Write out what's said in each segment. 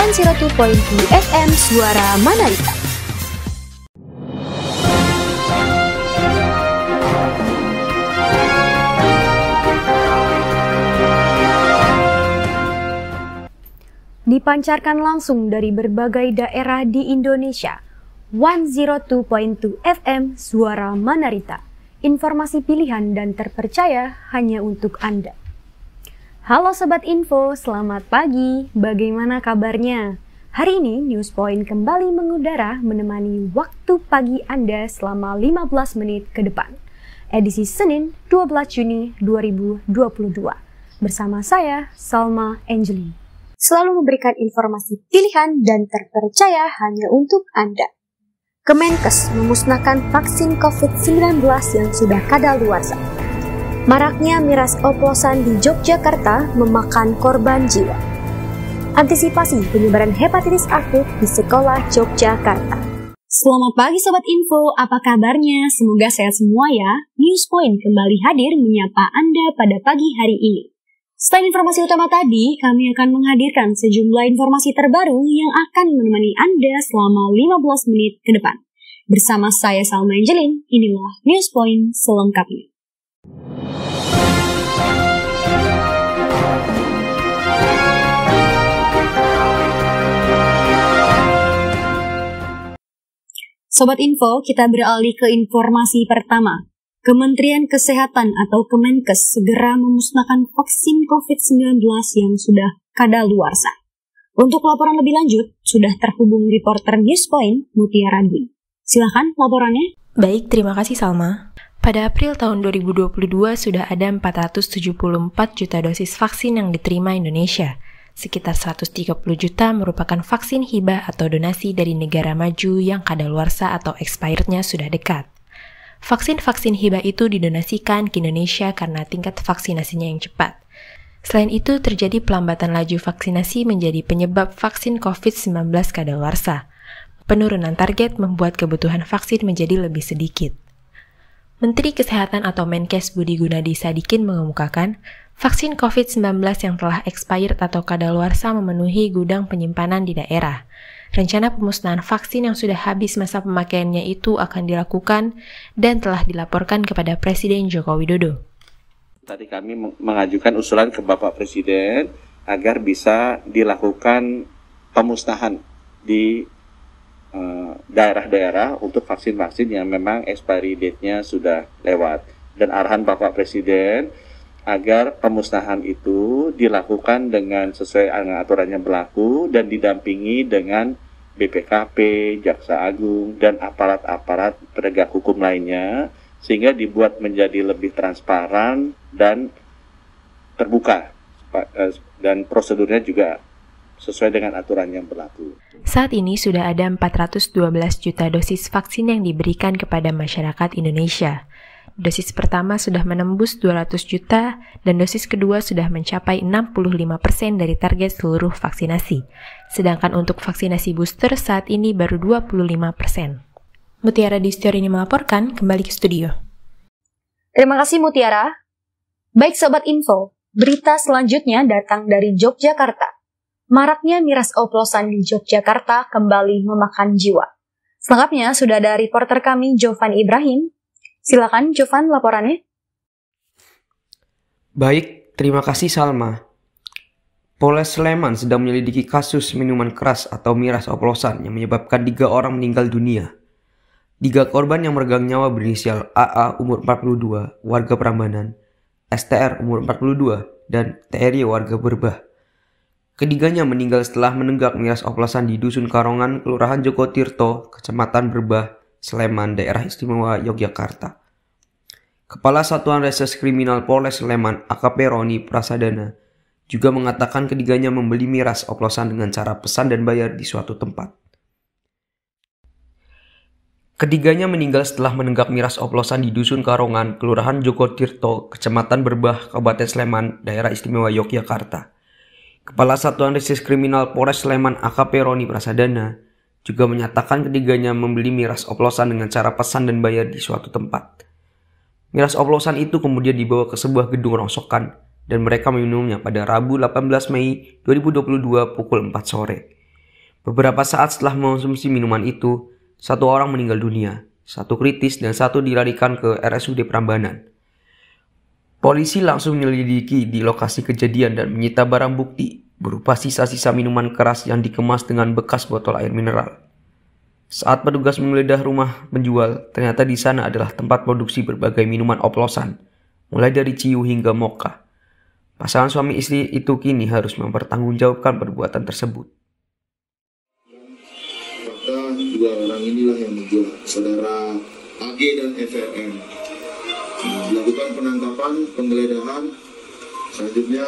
102.2 FM Suara Mandalika. Dipancarkan langsung dari berbagai daerah di Indonesia. 102.2 FM Suara Manarita. Informasi pilihan dan terpercaya hanya untuk Anda. Halo Sobat Info, selamat pagi. Bagaimana kabarnya? Hari ini Newspoint kembali mengudara menemani waktu pagi Anda selama 15 menit ke depan. Edisi Senin 12 Juni 2022. Bersama saya, Salma Angelin. Selalu memberikan informasi pilihan dan terpercaya hanya untuk Anda. Kemenkes memusnahkan vaksin COVID-19 yang sudah kadaluarsa. Maraknya miras oplosan di Yogyakarta memakan korban jiwa. Antisipasi penyebaran hepatitis akut di sekolah Yogyakarta. Selamat pagi Sobat Info, apa kabarnya? Semoga sehat semua ya. Newspoint kembali hadir menyapa Anda pada pagi hari ini. Selain informasi utama tadi, kami akan menghadirkan sejumlah informasi terbaru yang akan menemani Anda selama 15 menit ke depan. Bersama saya Salma Angelin, inilah Newspoint selengkapnya. Sobat Info, kita beralih ke informasi pertama. Kementerian Kesehatan atau Kemenkes segera memusnahkan vaksin COVID-19 yang sudah kadaluarsa. Untuk laporan lebih lanjut, sudah terhubung reporter Newspoint, Mutiara Dwi. Silakan laporannya. Baik, terima kasih Salma. Pada April tahun 2022 sudah ada 474 juta dosis vaksin yang diterima Indonesia. Sekitar 130 juta merupakan vaksin hibah atau donasi dari negara maju yang kadaluarsa atau expirednya sudah dekat. Vaksin-vaksin hibah itu didonasikan ke Indonesia karena tingkat vaksinasinya yang cepat. Selain itu, terjadi pelambatan laju vaksinasi menjadi penyebab vaksin COVID-19 kadaluarsa. Penurunan target membuat kebutuhan vaksin menjadi lebih sedikit. Menteri Kesehatan atau Menkes Budi Gunadi Sadikin mengemukakan, vaksin COVID-19 yang telah expired atau kadaluarsa memenuhi gudang penyimpanan di daerah. Rencana pemusnahan vaksin yang sudah habis masa pemakaiannya itu akan dilakukan dan telah dilaporkan kepada Presiden Joko Widodo. Tadi kami mengajukan usulan ke Bapak Presiden agar bisa dilakukan pemusnahan di daerah-daerah untuk vaksin-vaksin yang memang expiry date-nya sudah lewat. Dan arahan Bapak Presiden agar pemusnahan itu dilakukan dengan sesuai dengan aturan yang berlaku dan didampingi dengan BPKP, Jaksa Agung, dan aparat-aparat penegak hukum lainnya, sehingga dibuat menjadi lebih transparan dan terbuka, dan prosedurnya juga sesuai dengan aturan yang berlaku. Saat ini sudah ada 412 juta dosis vaksin yang diberikan kepada masyarakat Indonesia. Dosis pertama sudah menembus 200 juta dan dosis kedua sudah mencapai 65% dari target seluruh vaksinasi. Sedangkan untuk vaksinasi booster saat ini baru 25%. Mutiara Distiarini melaporkan, kembali ke studio. Terima kasih Mutiara. Baik Sobat Info, berita selanjutnya datang dari Yogyakarta. Maraknya miras oplosan di Yogyakarta kembali memakan jiwa. Selengkapnya sudah ada reporter kami Jovan Ibrahim. Silakan Jovan laporannya. Baik, terima kasih Salma. Polres Sleman sedang menyelidiki kasus minuman keras atau miras oplosan yang menyebabkan 3 orang meninggal dunia. 3 korban yang meregang nyawa berinisial AA umur 42, warga Prambanan, STR umur 42, dan TRY warga Berbah. Ketiganya meninggal setelah menenggak miras oplosan di Dusun Karongan, Kelurahan Jogotirto, Kecamatan Berbah, Sleman, Daerah Istimewa Yogyakarta. Kepala Satuan Reserse Kriminal Polres Sleman, AKP Roni Prasadana, juga mengatakan ketiganya membeli miras oplosan dengan cara pesan dan bayar di suatu tempat. Ketiganya meninggal setelah menenggak miras oplosan di Dusun Karongan, Kelurahan Jogotirto, Kecamatan Berbah, Kabupaten Sleman, Daerah Istimewa Yogyakarta. Kepala Satuan Reserse Kriminal Polres Sleman, AKP Roni Prasadana, juga menyatakan ketiganya membeli miras oplosan dengan cara pesan dan bayar di suatu tempat. Miras oplosan itu kemudian dibawa ke sebuah gedung rongsokan dan mereka meminumnya pada Rabu 18 Mei 2022 pukul 4 sore. Beberapa saat setelah mengonsumsi minuman itu, 1 orang meninggal dunia, 1 kritis dan 1 dilarikan ke RSUD Prambanan. Polisi langsung menyelidiki di lokasi kejadian dan menyita barang bukti berupa sisa-sisa minuman keras yang dikemas dengan bekas botol air mineral. Saat petugas menggeledah rumah penjual, ternyata di sana adalah tempat produksi berbagai minuman oplosan, mulai dari ciu hingga mocha. Pasangan suami istri itu kini harus mempertanggungjawabkan perbuatan tersebut. Maka 2 orang inilah yang menjual, saudara AG dan FRM. Dilakukan penangkapan, penggeledahan, selanjutnya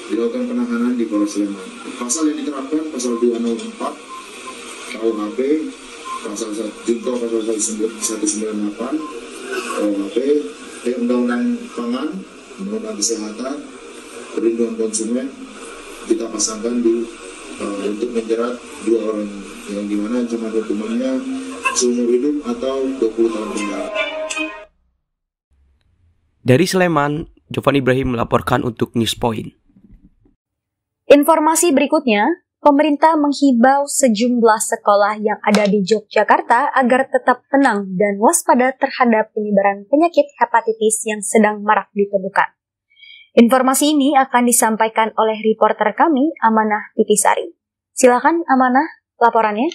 dilakukan penahanan di Polres Sleman. Pasal yang diterapkan pasal 204 KUHP, pasal junto pasal 198 KUHP, Undang-Undang Pangan, Undang-Undang Kesehatan, Perlindungan Konsumen, kita pasangkan untuk menjerat 2 orang yang dimana ancaman hukumannya seumur hidup atau 20 tahun penjara. Dari Sleman, Jovan Ibrahim melaporkan untuk Newspoint. Informasi berikutnya, pemerintah menghibau sejumlah sekolah yang ada di Yogyakarta agar tetap tenang dan waspada terhadap penyebaran penyakit hepatitis yang sedang marak ditemukan. Informasi ini akan disampaikan oleh reporter kami, Amanah Titisari. Silakan Amanah, laporannya.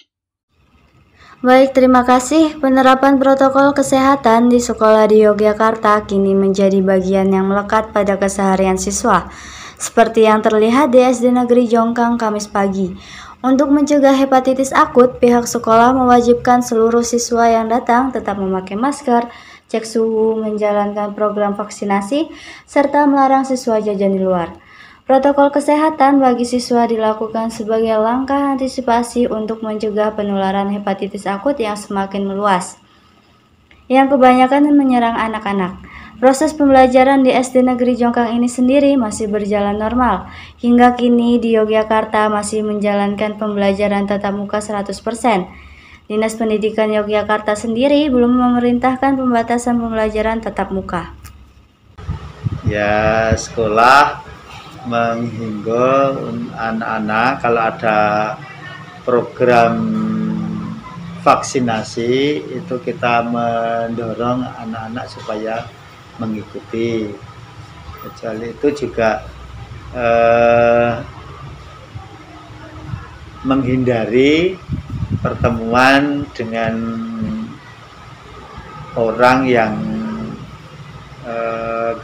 Baik, terima kasih. Penerapan protokol kesehatan di sekolah di Yogyakarta kini menjadi bagian yang melekat pada keseharian siswa, seperti yang terlihat di SD Negeri Jongkang Kamis pagi. Untuk mencegah hepatitis akut, pihak sekolah mewajibkan seluruh siswa yang datang tetap memakai masker, cek suhu, menjalankan program vaksinasi, serta melarang siswa jajan di luar. Protokol kesehatan bagi siswa dilakukan sebagai langkah antisipasi untuk mencegah penularan hepatitis akut yang semakin meluas, yang kebanyakan menyerang anak-anak. Proses pembelajaran di SD Negeri Jongkang ini sendiri masih berjalan normal. Hingga kini di Yogyakarta masih menjalankan pembelajaran tatap muka 100%. Dinas Pendidikan Yogyakarta sendiri belum memerintahkan pembatasan pembelajaran tatap muka. Ya, sekolah menghimbau anak-anak kalau ada program vaksinasi itu kita mendorong anak-anak supaya mengikuti. Kecuali itu juga menghindari pertemuan dengan orang yang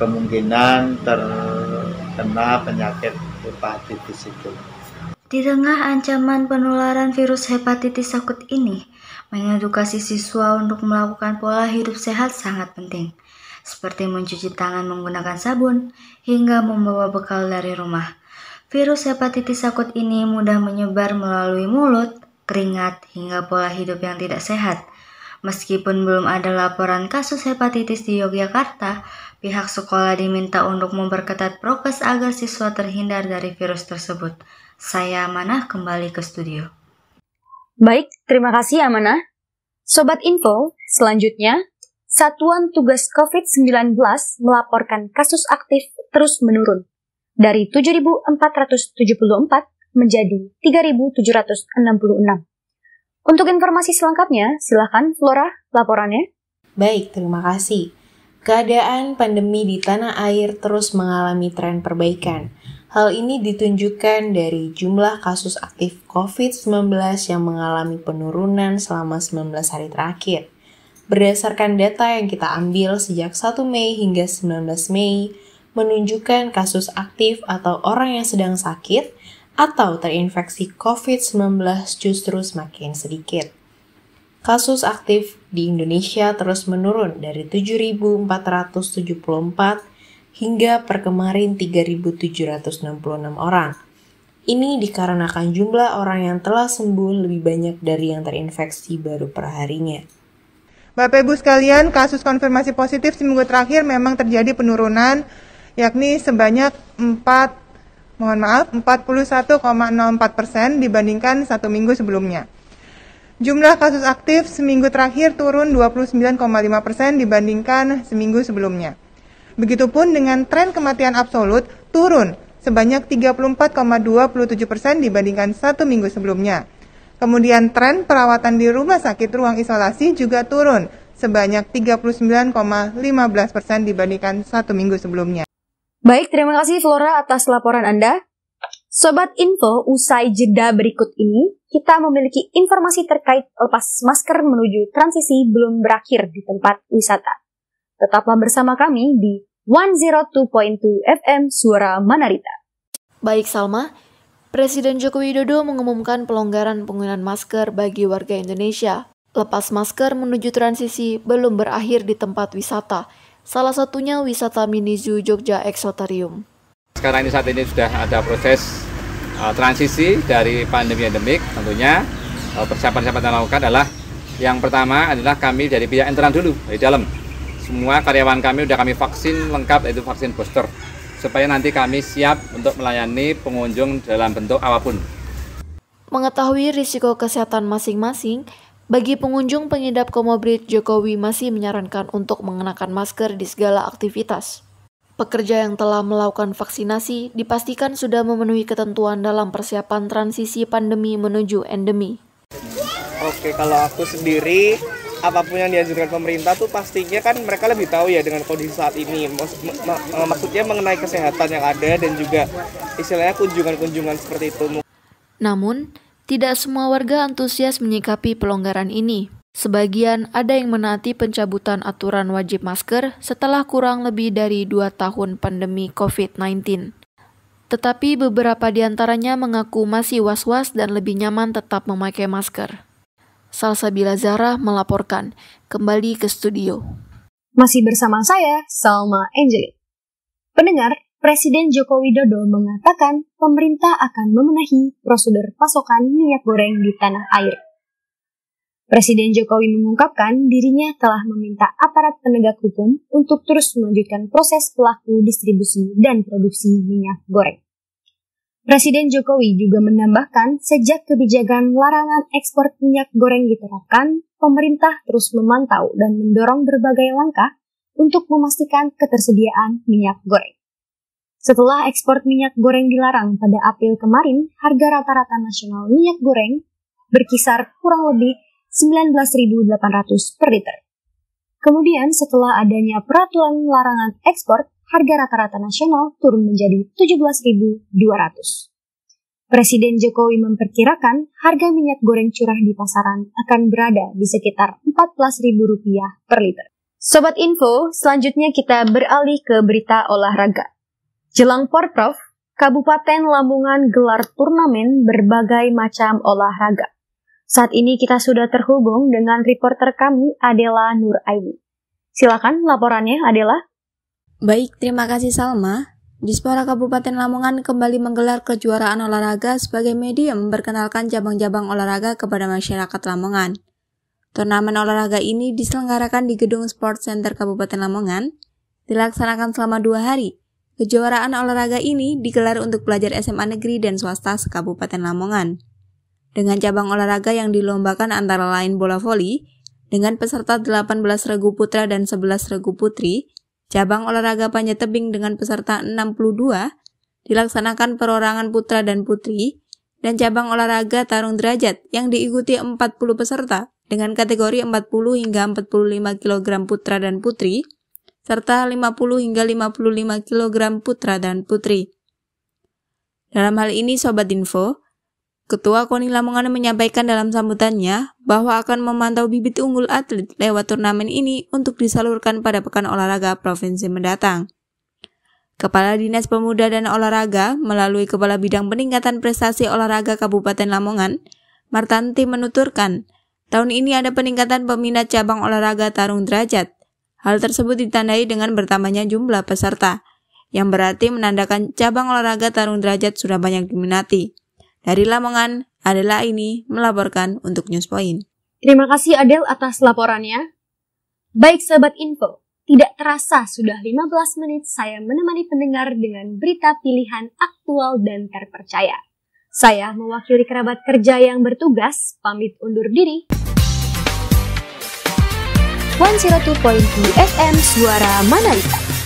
kemungkinan terkena penyakit hepatitis itu. Di tengah ancaman penularan virus hepatitis akut ini, mengedukasi siswa untuk melakukan pola hidup sehat sangat penting, seperti mencuci tangan menggunakan sabun hingga membawa bekal dari rumah. Virus hepatitis akut ini mudah menyebar melalui mulut, keringat, hingga pola hidup yang tidak sehat. Meskipun belum ada laporan kasus hepatitis di Yogyakarta, pihak sekolah diminta untuk memperketat prokes agar siswa terhindar dari virus tersebut. Saya Amanah kembali ke studio. Baik, terima kasih Amanah. Sobat Info, selanjutnya, Satuan Tugas COVID-19 melaporkan kasus aktif terus menurun dari 7.474 menjadi 3.766. Untuk informasi selengkapnya, silakan Flora laporannya. Baik, terima kasih. Keadaan pandemi di tanah air terus mengalami tren perbaikan. Hal ini ditunjukkan dari jumlah kasus aktif COVID-19 yang mengalami penurunan selama 19 hari terakhir. Berdasarkan data yang kita ambil sejak 1 Mei hingga 19 Mei, menunjukkan kasus aktif atau orang yang sedang sakit atau terinfeksi COVID-19 justru semakin sedikit. Kasus aktif di Indonesia terus menurun dari 7.474 hingga per kemarin 3.766 orang. Ini dikarenakan jumlah orang yang telah sembuh lebih banyak dari yang terinfeksi baru per harinya. Bapak Ibu sekalian, kasus konfirmasi positif seminggu terakhir memang terjadi penurunan, yakni sebanyak 41,04% dibandingkan 1 minggu sebelumnya. Jumlah kasus aktif seminggu terakhir turun 29,5% dibandingkan seminggu sebelumnya. Begitupun dengan tren kematian absolut turun sebanyak 34,27% dibandingkan 1 minggu sebelumnya. Kemudian tren perawatan di rumah sakit ruang isolasi juga turun sebanyak 39,15% dibandingkan 1 minggu sebelumnya. Baik, terima kasih Flora atas laporan Anda. Sobat Info, usai jeda berikut ini, kita memiliki informasi terkait lepas masker menuju transisi belum berakhir di tempat wisata. Tetaplah bersama kami di 102.2 FM Suara Manarita. Baik Salma, Presiden Joko Widodo mengumumkan pelonggaran penggunaan masker bagi warga Indonesia. Lepas masker menuju transisi belum berakhir di tempat wisata, salah satunya wisata mini zoo Jogja Exoterium. Sekarang ini saat ini sudah ada proses transisi dari pandemi endemik. Tentunya persiapan yang kita lakukan adalah yang pertama adalah kami dari pihak internal dulu, dari dalam. Semua karyawan kami sudah kami vaksin lengkap, yaitu vaksin booster, supaya nanti kami siap untuk melayani pengunjung dalam bentuk apapun. Mengetahui risiko kesehatan masing-masing, bagi pengunjung pengidap komorbid, Jokowi masih menyarankan untuk mengenakan masker di segala aktivitas. Pekerja yang telah melakukan vaksinasi dipastikan sudah memenuhi ketentuan dalam persiapan transisi pandemi menuju endemi. Oke, kalau aku sendiri, apapun yang dianjurkan pemerintah tuh pastinya kan mereka lebih tahu ya dengan kondisi saat ini. Maksudnya mengenai kesehatan yang ada dan juga istilahnya kunjungan-kunjungan seperti itu. Namun, tidak semua warga antusias menyikapi pelonggaran ini. Sebagian ada yang menaati pencabutan aturan wajib masker setelah kurang lebih dari 2 tahun pandemi COVID-19. Tetapi beberapa di antaranya mengaku masih was-was dan lebih nyaman tetap memakai masker. Salsabila Zahra melaporkan, kembali ke studio. Masih bersama saya, Salma Angeline. Pendengar, Presiden Joko Widodo mengatakan pemerintah akan memenuhi prosedur pasokan minyak goreng di tanah air. Presiden Jokowi mengungkapkan dirinya telah meminta aparat penegak hukum untuk terus melanjutkan proses pelaku distribusi dan produksi minyak goreng. Presiden Jokowi juga menambahkan sejak kebijakan larangan ekspor minyak goreng diterapkan, pemerintah terus memantau dan mendorong berbagai langkah untuk memastikan ketersediaan minyak goreng. Setelah ekspor minyak goreng dilarang pada April kemarin, harga rata-rata nasional minyak goreng berkisar kurang lebih 19.800 per liter. Kemudian setelah adanya peraturan larangan ekspor, harga rata-rata nasional turun menjadi 17.200. Presiden Jokowi memperkirakan harga minyak goreng curah di pasaran akan berada di sekitar Rp14.000 per liter. Sobat Info, selanjutnya kita beralih ke berita olahraga. Jelang Porprov, Kabupaten Lamongan gelar turnamen berbagai macam olahraga. Saat ini kita sudah terhubung dengan reporter kami, Adela Nuraini. Silakan laporannya, Adela. Baik, terima kasih Salma. Dispora Kabupaten Lamongan kembali menggelar kejuaraan olahraga sebagai medium memperkenalkan cabang-cabang olahraga kepada masyarakat Lamongan. Turnamen olahraga ini diselenggarakan di Gedung Sport Center Kabupaten Lamongan, dilaksanakan selama 2 hari. Kejuaraan olahraga ini digelar untuk pelajar SMA negeri dan swasta se-Kabupaten Lamongan. Dengan cabang olahraga yang dilombakan antara lain bola voli, dengan peserta 18 regu putra dan 11 regu putri, cabang olahraga panjat tebing dengan peserta 62, dilaksanakan perorangan putra dan putri, dan cabang olahraga tarung derajat yang diikuti 40 peserta dengan kategori 40 hingga 45 kg putra dan putri, serta 50 hingga 55 kg putra dan putri. Dalam hal ini, Sobat Info, Ketua KONI Lamongan menyampaikan dalam sambutannya bahwa akan memantau bibit unggul atlet lewat turnamen ini untuk disalurkan pada Pekan Olahraga Provinsi mendatang. Kepala Dinas Pemuda dan Olahraga melalui Kepala Bidang Peningkatan Prestasi Olahraga Kabupaten Lamongan, Martanti menuturkan, tahun ini ada peningkatan peminat cabang olahraga tarung derajat. Hal tersebut ditandai dengan bertambahnya jumlah peserta, yang berarti menandakan cabang olahraga tarung derajat sudah banyak diminati. Dari Lamongan, Adela ini melaporkan untuk Newspoint. Terima kasih Adel atas laporannya. Baik Sobat Info, tidak terasa sudah 15 menit saya menemani pendengar dengan berita pilihan aktual dan terpercaya. Saya mewakili kerabat kerja yang bertugas, pamit undur diri. 102.2 FM Suara Manarita.